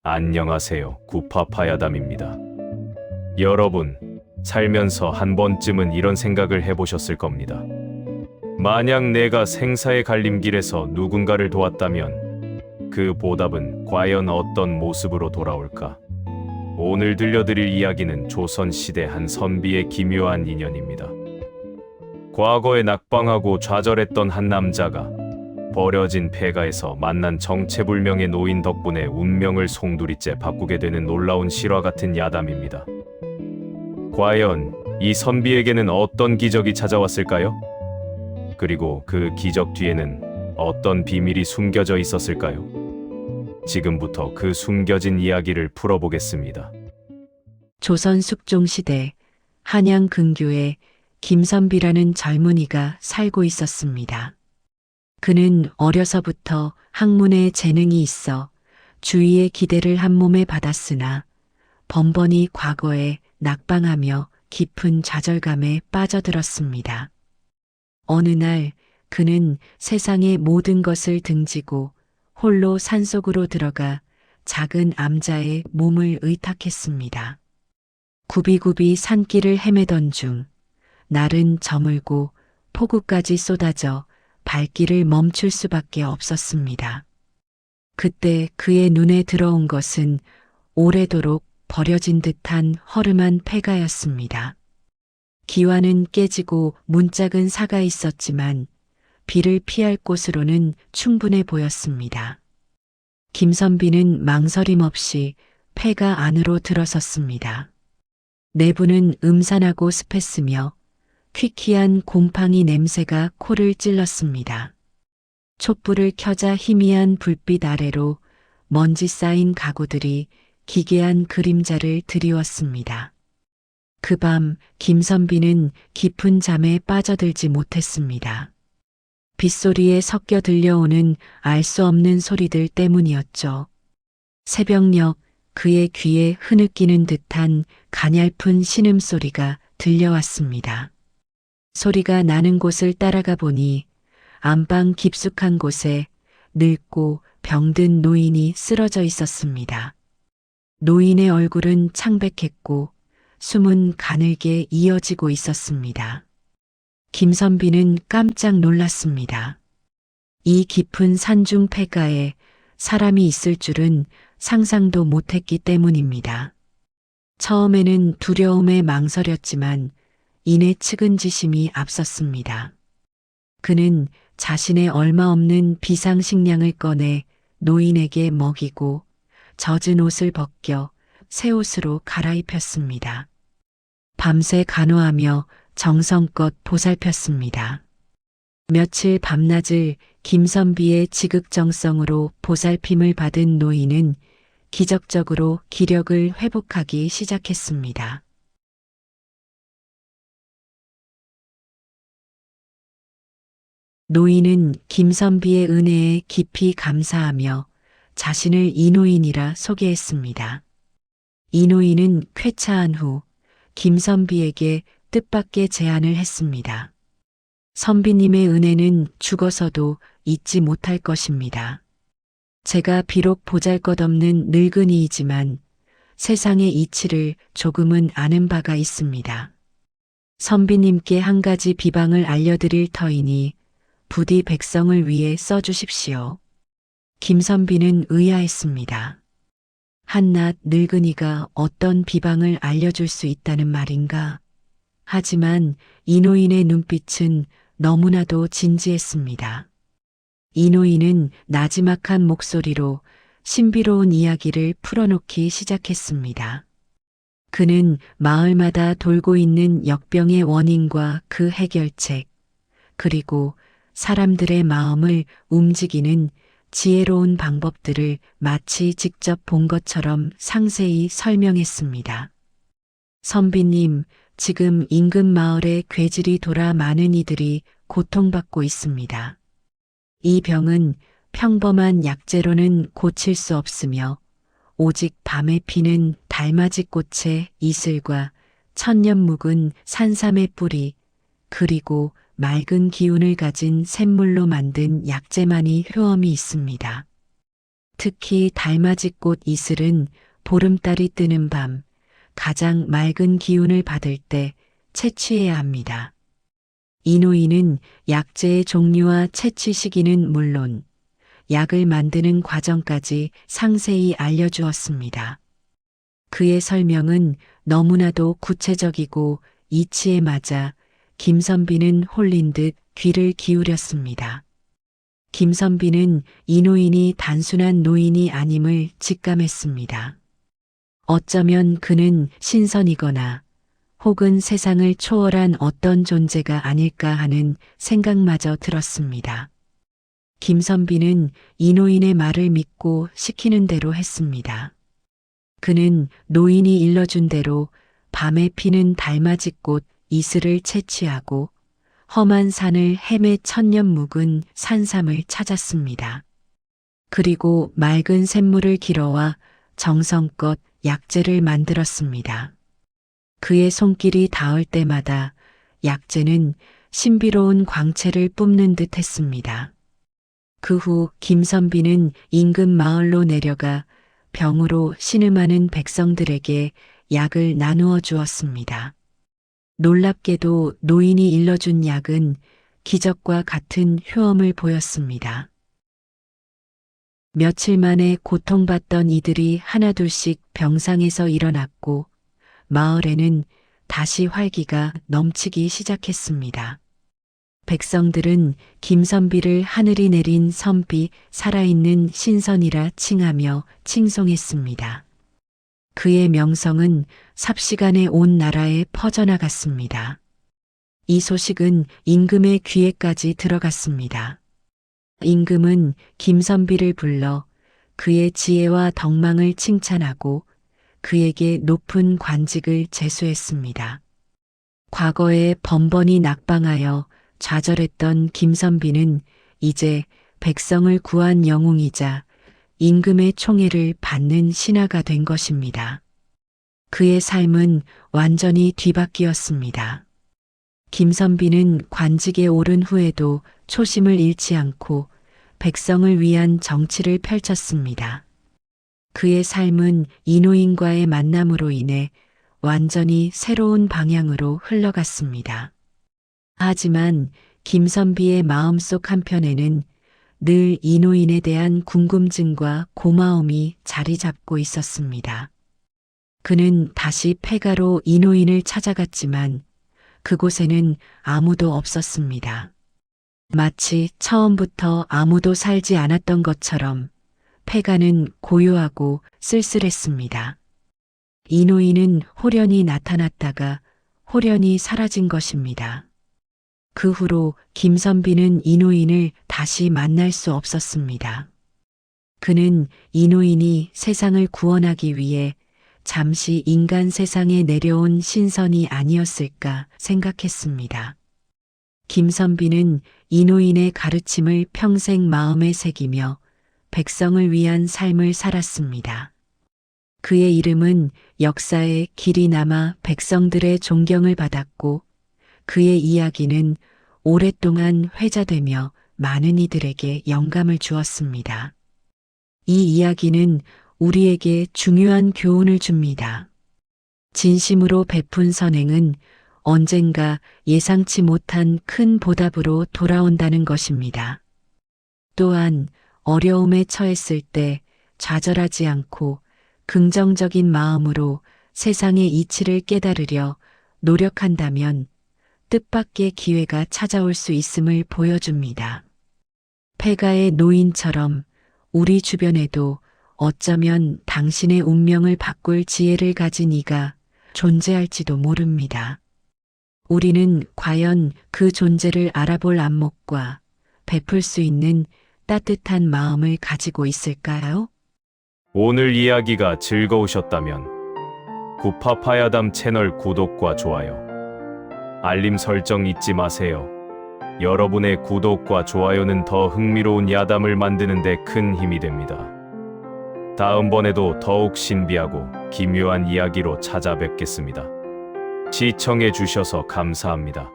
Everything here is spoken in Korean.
안녕하세요. 구파파야담입니다. 여러분, 살면서 한 번쯤은 이런 생각을 해보셨을 겁니다. 만약 내가 생사의 갈림길에서 누군가를 도왔다면 그 보답은 과연 어떤 모습으로 돌아올까? 오늘 들려드릴 이야기는 조선시대 한 선비의 기묘한 인연입니다. 과거에 낙방하고 좌절했던 한 남자가 버려진 폐가에서 만난 정체불명의 노인 덕분에 운명을 송두리째 바꾸게 되는 놀라운 실화 같은 야담입니다. 과연 이 선비에게는 어떤 기적이 찾아왔을까요? 그리고 그 기적 뒤에는 어떤 비밀이 숨겨져 있었을까요? 지금부터 그 숨겨진 이야기를 풀어보겠습니다. 조선 숙종시대 한양 근교에 김선비라는 젊은이가 살고 있었습니다. 그는 어려서부터 학문에 재능이 있어 주위의 기대를 한 몸에 받았으나 번번이 과거에 낙방하며 깊은 좌절감에 빠져들었습니다. 어느 날 그는 세상의 모든 것을 등지고 홀로 산속으로 들어가 작은 암자의 몸을 의탁했습니다. 굽이굽이 산길을 헤매던 중 날은 저물고 폭우까지 쏟아져 발길을 멈출 수밖에 없었습니다. 그때 그의 눈에 들어온 것은 오래도록 버려진 듯한 허름한 폐가였습니다. 기와는 깨지고 문짝은 사가 있었지만 비를 피할 곳으로는 충분해 보였습니다. 김선비는 망설임 없이 폐가 안으로 들어섰습니다. 내부는 음산하고 습했으며 퀴퀴한 곰팡이 냄새가 코를 찔렀습니다. 촛불을 켜자 희미한 불빛 아래로 먼지 쌓인 가구들이 기괴한 그림자를 드리웠습니다. 그 밤 김선비는 깊은 잠에 빠져들지 못했습니다. 빗소리에 섞여 들려오는 알 수 없는 소리들 때문이었죠. 새벽녘 그의 귀에 흐느끼는 듯한 가냘픈 신음소리가 들려왔습니다. 소리가 나는 곳을 따라가 보니 안방 깊숙한 곳에 늙고 병든 노인이 쓰러져 있었습니다. 노인의 얼굴은 창백했고 숨은 가늘게 이어지고 있었습니다. 김선비는 깜짝 놀랐습니다. 이 깊은 산중 폐가에 사람이 있을 줄은 상상도 못했기 때문입니다. 처음에는 두려움에 망설였지만 이내 측은지심이 앞섰습니다. 그는 자신의 얼마 없는 비상식량을 꺼내 노인에게 먹이고 젖은 옷을 벗겨 새 옷으로 갈아입혔습니다. 밤새 간호하며 정성껏 보살폈습니다. 며칠 밤낮을 김선비의 지극정성으로 보살핌을 받은 노인은 기적적으로 기력을 회복하기 시작했습니다. 노인은 김선비의 은혜에 깊이 감사하며 자신을 이노인이라 소개했습니다. 이노인은 쾌차한 후 김선비에게 뜻밖의 제안을 했습니다. 선비님의 은혜는 죽어서도 잊지 못할 것입니다. 제가 비록 보잘것없는 늙은이이지만 세상의 이치를 조금은 아는 바가 있습니다. 선비님께 한 가지 비방을 알려드릴 터이니 부디 백성을 위해 써주십시오. 김선비는 의아했습니다. 한낱 늙은이가 어떤 비방을 알려줄 수 있다는 말인가? 하지만 이노인의 눈빛은 너무나도 진지했습니다. 이노인은 나지막한 목소리로 신비로운 이야기를 풀어놓기 시작했습니다. 그는 마을마다 돌고 있는 역병의 원인과 그 해결책, 그리고 사람들의 마음을 움직이는 지혜로운 방법들을 마치 직접 본 것처럼 상세히 설명했습니다. 선비님, 지금 인근 마을에 괴질이 돌아 많은 이들이 고통받고 있습니다. 이 병은 평범한 약재로는 고칠 수 없으며 오직 밤에 피는 달맞이꽃의 이슬과 천년 묵은 산삼의 뿌리, 그리고 맑은 기운을 가진 샘물로 만든 약재만이 효험이 있습니다. 특히 달맞이꽃 이슬은 보름달이 뜨는 밤, 가장 맑은 기운을 받을 때 채취해야 합니다. 이노이는 약재의 종류와 채취 시기는 물론 약을 만드는 과정까지 상세히 알려주었습니다. 그의 설명은 너무나도 구체적이고 이치에 맞아 김선비는 홀린 듯 귀를 기울였습니다. 김선비는 이노인이 단순한 노인이 아님을 직감했습니다. 어쩌면 그는 신선이거나 혹은 세상을 초월한 어떤 존재가 아닐까 하는 생각마저 들었습니다. 김선비는 이노인의 말을 믿고 시키는 대로 했습니다. 그는 노인이 일러준 대로 밤에 피는 달맞이꽃 이슬을 채취하고 험한 산을 헤매 천년 묵은 산삼을 찾았습니다. 그리고 맑은 샘물을 길어와 정성껏 약재를 만들었습니다. 그의 손길이 닿을 때마다 약재는 신비로운 광채를 뿜는 듯 했습니다. 그 후 김선비는 인근 마을로 내려가 병으로 신음하는 백성들에게 약을 나누어 주었습니다. 놀랍게도 노인이 일러준 약은 기적과 같은 효험을 보였습니다. 며칠 만에 고통받던 이들이 하나둘씩 병상에서 일어났고 마을에는 다시 활기가 넘치기 시작했습니다. 백성들은 김선비를 하늘이 내린 선비 살아있는 신선이라 칭하며 칭송했습니다. 그의 명성은 삽시간에 온 나라에 퍼져나갔습니다. 이 소식은 임금의 귀에까지 들어갔습니다. 임금은 김선비를 불러 그의 지혜와 덕망을 칭찬하고 그에게 높은 관직을 제수했습니다. 과거에 번번이 낙방하여 좌절했던 김선비는 이제 백성을 구한 영웅이자 임금의 총애를 받는 신하가 된 것입니다. 그의 삶은 완전히 뒤바뀌었습니다. 김선비는 관직에 오른 후에도 초심을 잃지 않고 백성을 위한 정치를 펼쳤습니다. 그의 삶은 이노인과의 만남으로 인해 완전히 새로운 방향으로 흘러갔습니다. 하지만 김선비의 마음속 한편에는 늘 이노인에 대한 궁금증과 고마움이 자리 잡고 있었습니다. 그는 다시 폐가로 이노인을 찾아갔지만 그곳에는 아무도 없었습니다. 마치 처음부터 아무도 살지 않았던 것처럼 폐가는 고요하고 쓸쓸했습니다. 이노인은 호련히 나타났다가 호련히 사라진 것입니다. 그 후로 김선비는 이노인을 다시 만날 수 없었습니다. 그는 이노인이 세상을 구원하기 위해 잠시 인간 세상에 내려온 신선이 아니었을까 생각했습니다. 김선비는 이노인의 가르침을 평생 마음에 새기며 백성을 위한 삶을 살았습니다. 그의 이름은 역사에 길이 남아 백성들의 존경을 받았고 그의 이야기는 오랫동안 회자되며 많은 이들에게 영감을 주었습니다. 이 이야기는 우리에게 중요한 교훈을 줍니다. 진심으로 베푼 선행은 언젠가 예상치 못한 큰 보답으로 돌아온다는 것입니다. 또한 어려움에 처했을 때 좌절하지 않고 긍정적인 마음으로 세상의 이치를 깨달으려 노력한다면 뜻밖의 기회가 찾아올 수 있음을 보여줍니다. 폐가의 노인처럼 우리 주변에도 어쩌면 당신의 운명을 바꿀 지혜를 가진 이가 존재할지도 모릅니다. 우리는 과연 그 존재를 알아볼 안목과 베풀 수 있는 따뜻한 마음을 가지고 있을까요? 오늘 이야기가 즐거우셨다면 구파파야담 채널 구독과 좋아요, 알림 설정 잊지 마세요. 여러분의 구독과 좋아요는 더 흥미로운 야담을 만드는 데 큰 힘이 됩니다. 다음번에도 더욱 신비하고 기묘한 이야기로 찾아뵙겠습니다. 시청해 주셔서 감사합니다.